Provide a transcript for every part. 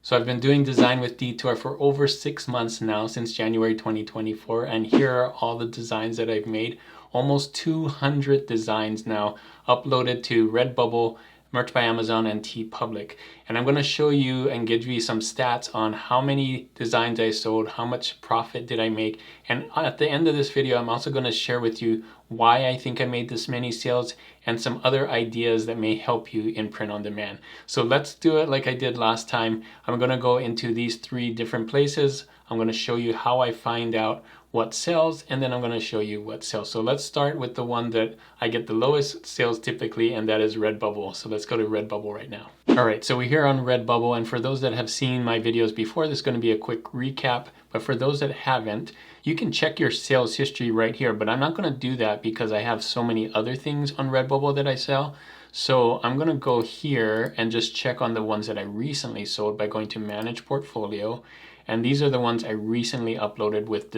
So I've been doing Design with Detour for over 6 months now, since January 2024, and here are all the designs that I've made. Almost 200 designs now uploaded to Redbubble, Merch by Amazon, and TeePublic. And I'm going to show you and give you some stats on how many designs I sold, how much profit did I make, and at the end of this video I'm also going to share with you why I think I made this many sales and some other ideas that may help you in print on demand. So let's do it like I did last time. I'm going to go into these 3 different places. I'm going to show you how I find out what sells, and then I'm going to show you what sells. So let's start with the one that I get the lowest sales typically, and that is Redbubble. So let's go to Redbubble right now. All right, so we're here on Redbubble, and for those that have seen my videos before, this is going to be a quick recap, but for those that haven't, you can check your sales history right here, but I'm not going to do that because I have so many other things on Redbubble that I sell. So I'm going to go here and just check on the ones that I recently sold by going to Manage Portfolio. And these are the ones I recently uploaded with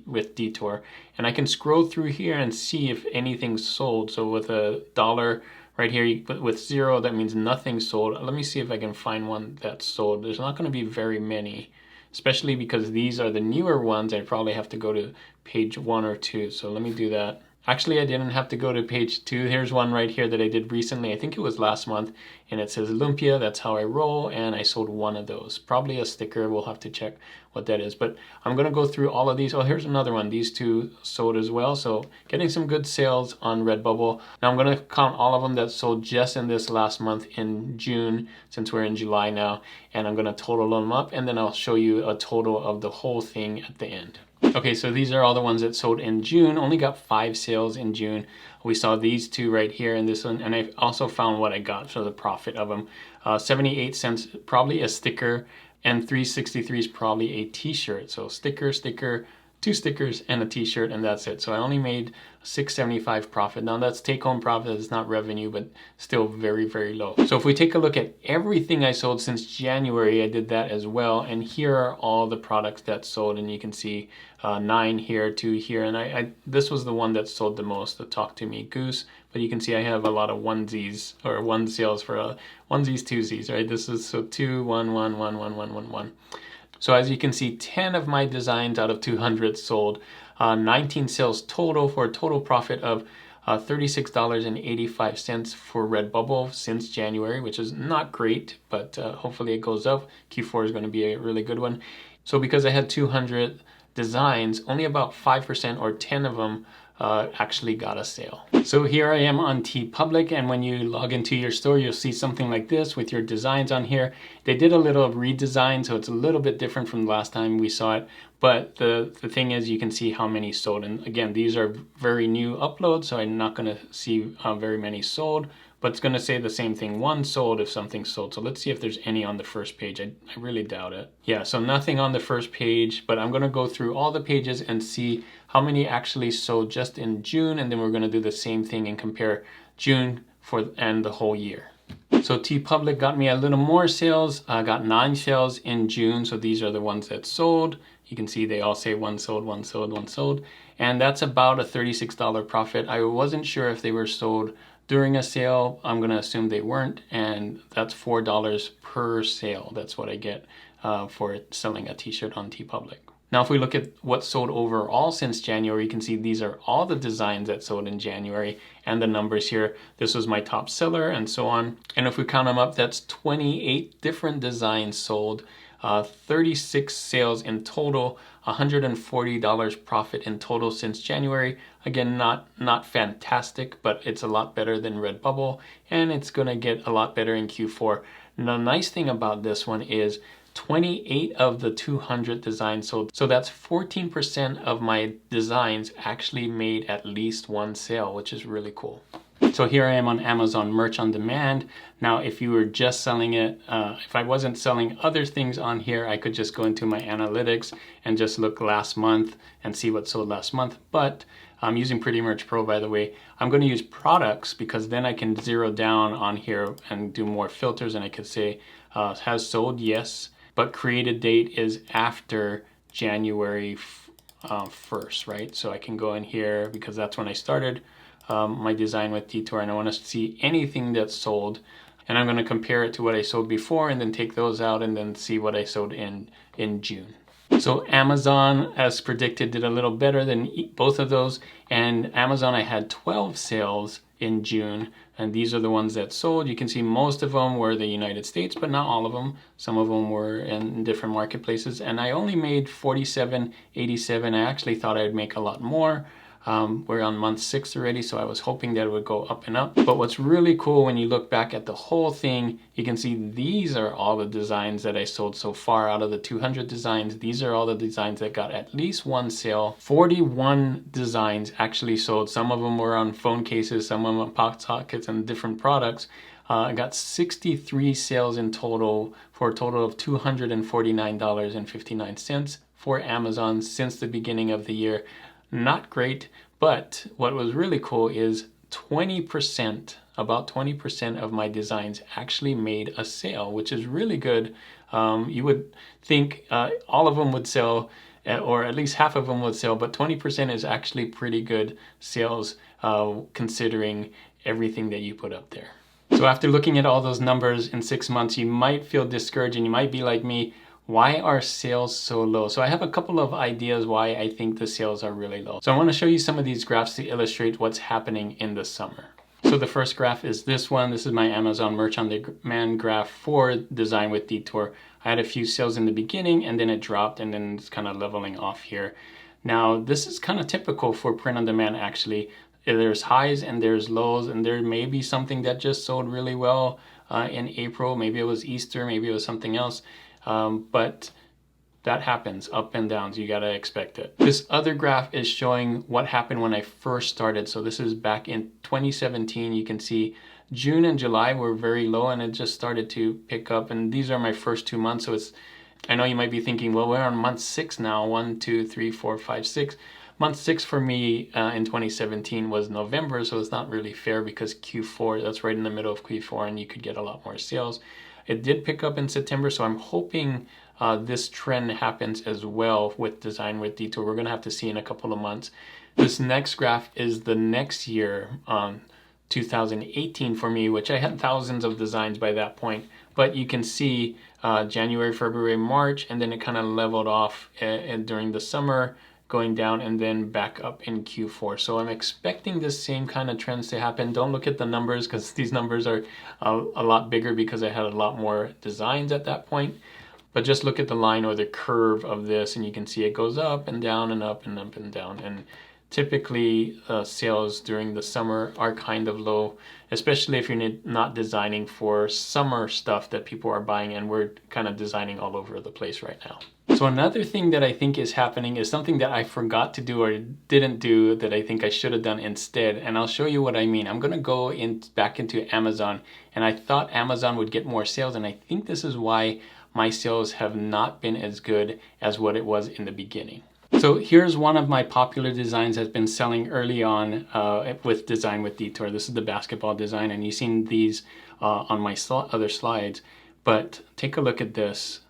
with Detour. And I can scroll through here and see if anything's sold. So with $1 right here, with 0, that means nothing sold. Let me see if I can find one that's sold. There's not going to be very many, especially because these are the newer ones. I probably have to go to page 1 or 2. So let me do that. Actually, I didn't have to go to page 2. Here's one right here that I did recently. I think it was last month, and it says Lumpia, that's how I roll, and I sold one of those. Probably a sticker. We'll have to check what that is, but I'm going to go through all of these. Oh, here's another one. These 2 sold as well, so getting some good sales on Redbubble. Now I'm going to count all of them that sold just in this last month in June, since we're in July now, and I'm going to total them up, and then I'll show you a total of the whole thing at the end. Okay, so these are all the ones that sold in June. Only got 5 sales in June. We saw these 2 right here and this one, and I also found what I got for the profit of them. 78 cents, probably a sticker, and 363 is probably a t-shirt. So sticker, 2 stickers, and a t-shirt, and that's it. So I only made $6.75 profit. Now that's take-home profit, it's not revenue, but still very, very low. So if we take a look at everything I sold since January, I did that as well, and here are all the products that sold, and you can see 9 here, 2 here, and this was the one that sold the most, the Talk to Me Goose, but you can see I have a lot of onesies, or one sales for onesies, twosies, right? This is so 2, 1, 1, 1, 1, 1, 1, 1. So as you can see, 10 of my designs out of 200 sold, 19 sales total, for a total profit of $36.85 for Redbubble since January, which is not great, but hopefully it goes up. Q4 is going to be a really good one. So because I had 200 designs, only about 5% or 10 of them actually got a sale. So here I am on TeePublic, and when you log into your store, you'll see something like this with your designs on here. They did a little redesign, so it's a little bit different from the last time we saw it, but the thing is, you can see how many sold. And again, these are very new uploads, so I'm not going to see very many sold, but it's going to say the same thing, 1 sold if something sold. So let's see if there's any on the first page. I really doubt it. Yeah, so nothing on the first page, but I'm going to go through all the pages and see how many actually sold just in June, and then we're going to do the same thing and compare June and the whole year. So TeePublic got me a little more sales. I got 9 sales in June, so these are the ones that sold. You can see they all say 1 sold, 1 sold, 1 sold, and that's about a $36 profit. I wasn't sure if they were sold during a sale. I'm going to assume they weren't, and that's $4 per sale. That's what I get for selling a t-shirt on TeePublic. Now if we look at what sold overall since January, you can see these are all the designs that sold in January, and the numbers here. This was my top seller and so on. And if we count them up, that's 28 different designs sold, 36 sales in total, $140 profit in total since January. Again, not fantastic, but it's a lot better than Redbubble, and it's gonna get a lot better in Q4. Now, the nice thing about this one is 28 of the 200 designs sold. So that's 14% of my designs actually made at least 1 sale, which is really cool. So here I am on Amazon Merch on Demand. Now, if you were just selling it, if I wasn't selling other things on here, I could just go into my analytics and just look last month and see what sold last month. But I'm using Pretty Merch Pro, by the way. I'm going to use products because then I can zero down on here and do more filters, and I could say has sold, yes, but created date is after January 1st, right? So I can go in here because that's when I started my Design with Detour, and I want to see anything that's sold And I'm going to compare it to what I sold before and then take those out and then see what I sold in June. So Amazon, as predicted, did a little better than both of those. And Amazon, I had 12 sales in June, and these are the ones that sold. You can see most of them were the United States, but not all of them. Some of them were in different marketplaces, and I only made $47.87. I actually thought I'd make a lot more. We're on month 6 already, so I was hoping that it would go up and up. But what's really cool when you look back at the whole thing, you can see these are all the designs that I sold so far. Out of the 200 designs, these are all the designs that got at least one sale. 41 designs actually sold. Some of them were on phone cases, some of them on pocket sockets and different products. I got 63 sales in total for a total of $249.59 for Amazon since the beginning of the year. Not great, but what was really cool is 20%, about 20% of my designs actually made a sale, which is really good. You would think all of them would sell, or at least half of them would sell, but 20% is actually pretty good sales considering everything that you put up there. So after looking at all those numbers in 6 months, you might feel discouraged and you might be like me, why are sales so low? So I have a couple of ideas why I think the sales are really low. So I want to show you some of these graphs to illustrate what's happening in the summer. So the first graph is this one. This is my Amazon Merch on Demand graph for Design with Detour. I had a few sales in the beginning and then it dropped and then it's kind of leveling off here. Now this is kind of typical for print on demand actually. There's highs and there's lows, and there may be something that just sold really well in April. Maybe it was Easter, maybe it was something else. But that happens, up and downs, you gotta expect it. This other graph is showing what happened when I first started. So this is back in 2017. You can see June and July were very low and it just started to pick up. And these are my first 2 months. So I know you might be thinking, well, we're on month 6 now. 1, 2, 3, 4, 5, 6. Month 6 for me in 2017 was November, so it's not really fair because Q4, that's right in the middle of Q4 and you could get a lot more sales. It did pick up in September, so I'm hoping this trend happens as well with Design with Detour. We're gonna have to see in a couple of months. This next graph is the next year, 2018 for me, which I had thousands of designs by that point, but you can see January, February, March, and then it kind of leveled off during the summer, going down and then back up in Q4. So I'm expecting the same kind of trends to happen. Don't look at the numbers because these numbers are a lot bigger because I had a lot more designs at that point. But just look at the line or the curve of this and you can see it goes up and down and up and up and down. And typically sales during the summer are kind of low, especially if you're not designing for summer stuff that people are buying, and we're kind of designing all over the place right now. So another thing that I think is happening is something that I forgot to do or didn't do that I think I should have done instead, and I'll show you what I mean. I'm gonna go back into Amazon, and I thought Amazon would get more sales, and I think this is why my sales have not been as good as what it was in the beginning. So here's one of my popular designs that's been selling early on with Design with Detour. This is the basketball design, and you've seen these on my other slides, but take a look at this.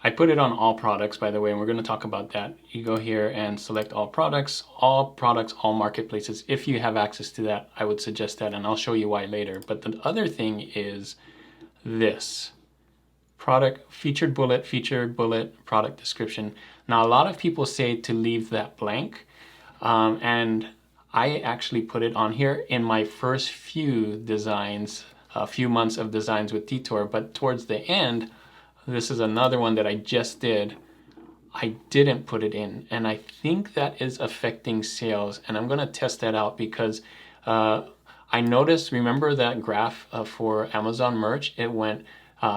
I put it on all products, by the way, and we're gonna talk about that. You go here and select all products, all marketplaces. If you have access to that, I would suggest that, and I'll show you why later. But the other thing is this. Product, featured bullet, product description. Now, a lot of people say to leave that blank, and I actually put it on here in my first few designs, a few months of Designs with Detour, but towards the end, this is another one that I just did, I didn't put it in, and I think that is affecting sales, and I'm gonna test that out because I noticed, remember that graph for Amazon merch, it went,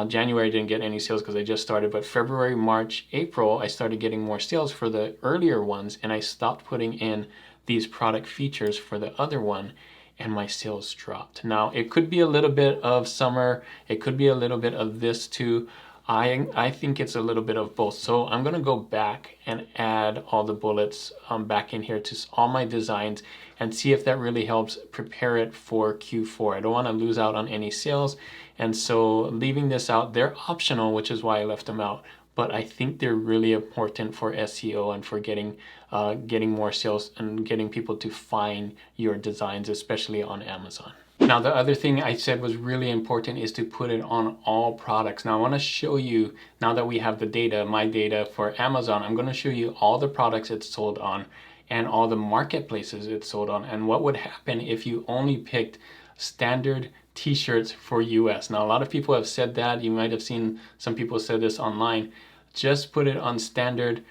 January didn't get any sales because I just started, but February, March, April, I started getting more sales for the earlier ones, and I stopped putting in these product features for the other one, and my sales dropped. Now, it could be a little bit of summer, it could be a little bit of this too. I think it's a little bit of both. So I'm gonna go back and add all the bullets back in here to all my designs and see if that really helps prepare it for Q4. I don't wanna lose out on any sales. And so leaving this out, they're optional, which is why I left them out. But I think they're really important for SEO and for getting more sales and getting people to find your designs, especially on Amazon. Now, the other thing I said was really important is to put it on all products. Now, I want to show you, now that we have the data, my data for Amazon, I'm going to show you all the products it's sold on and all the marketplaces it's sold on, and what would happen if you only picked standard t-shirts for US. Now, a lot of people have said that. You might have seen some people say this online. Just put it on standard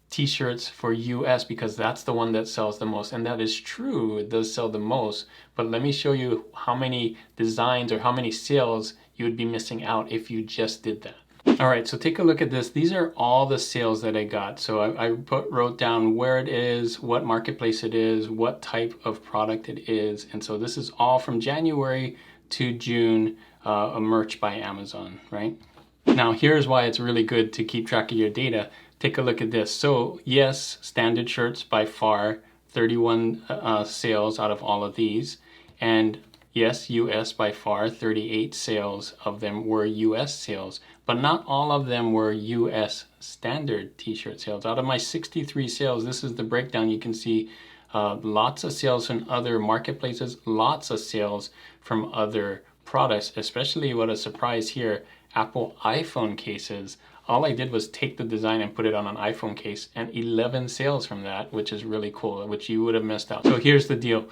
t-shirts for US because that's the one that sells the most. And that is true, it does sell the most. But let me show you how many designs or how many sales you would be missing out if you just did that. All right, so take a look at this. These are all the sales that I got. So I wrote down where it is, what marketplace it is, what type of product it is. And so this is all from January to June, a merch by Amazon, right? Now, here's why it's really good to keep track of your data. Take a look at this. So yes, standard shirts by far, 31 sales out of all of these. And yes, US by far, 38 sales of them were US sales, but not all of them were US standard t-shirt sales. Out of my 63 sales, this is the breakdown. You can see lots of sales from other marketplaces, lots of sales from other products, especially what a surprise here, Apple iPhone cases. All I did was take the design and put it on an iPhone case, and 11 sales from that, which is really cool, which you would have missed out. So here's the deal.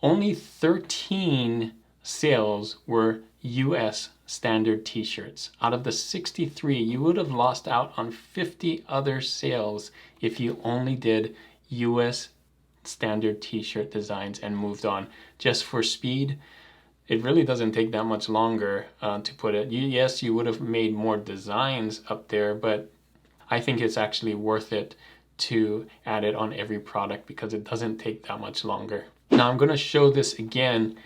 Only 13 sales were US standard t-shirts. Out of the 63, you would have lost out on 50 other sales if you only did US standard t-shirt designs and moved on. Just for speed, it really doesn't take that much longer to put it. Yes, you would have made more designs up there, but I think it's actually worth it to add it on every product because it doesn't take that much longer. Now I'm going to show this again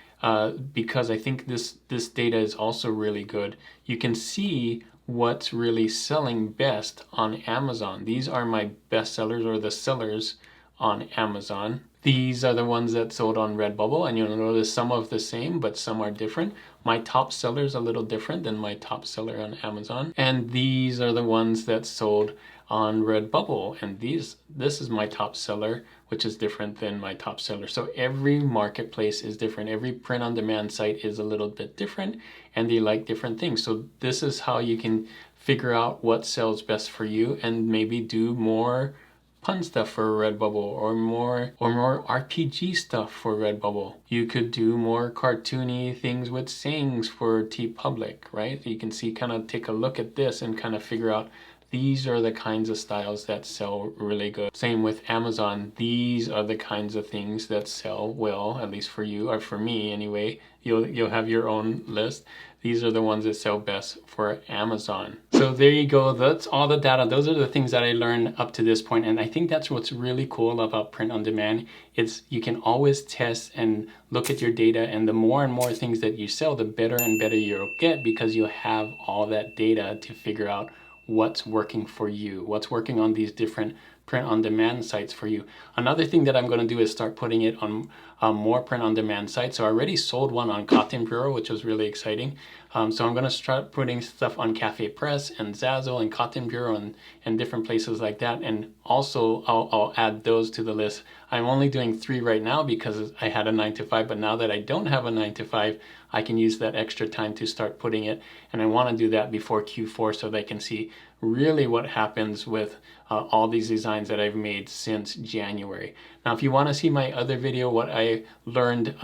because I think this data is also really good. You can see what's really selling best on Amazon. These are my best sellers, or the sellers on Amazon. These are the ones that sold on Redbubble, and you'll notice some of the same, but some are different. My top seller is a little different than my top seller on Amazon. And these are the ones that sold on Redbubble, and this is my top seller, which is different than my top seller. So every marketplace is different. Every print-on-demand site is a little bit different, and they like different things. So this is how you can figure out what sells best for you and maybe do more fun stuff for Redbubble, or more RPG stuff for Redbubble. You could do more cartoony things with sayings for TeePublic, right? You can see, kind of take a look at this and kind of figure out these are the kinds of styles that sell really good. Same with Amazon. These are the kinds of things that sell well, at least for you, or for me anyway. You'll have your own list. These are the ones that sell best for Amazon. So there you go. That's all the data. Those are the things that I learned up to this point. And I think that's what's really cool about print on demand. It's you can always test and look at your data, and the more and more things that you sell, the better and better you'll get, because you have all that data to figure out what's working for you, what's working on these different print-on-demand sites for you. Another thing that I'm going to do is start putting it on more print-on-demand sites. So I already sold one on Cotton Bureau, which was really exciting. So I'm going to start putting stuff on Cafe Press and Zazzle and Cotton Bureau and different places like that. And also I'll add those to the list. I'm only doing 3 right now because I had a 9-to-5, but now that I don't have a 9-to-5, I can use that extra time to start putting it. And I want to do that before Q4 so they can see really what happens with all these designs that I've made since January. Now, if you want to see my other video, what I learned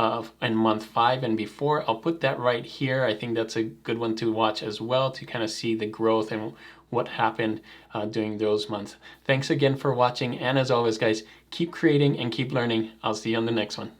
in month 5 and before, I'll put that right here. I think that's a good one to watch as well, to kind of see the growth and what happened during those months. Thanks again for watching, and as always, guys, keep creating and keep learning. I'll see you on the next one.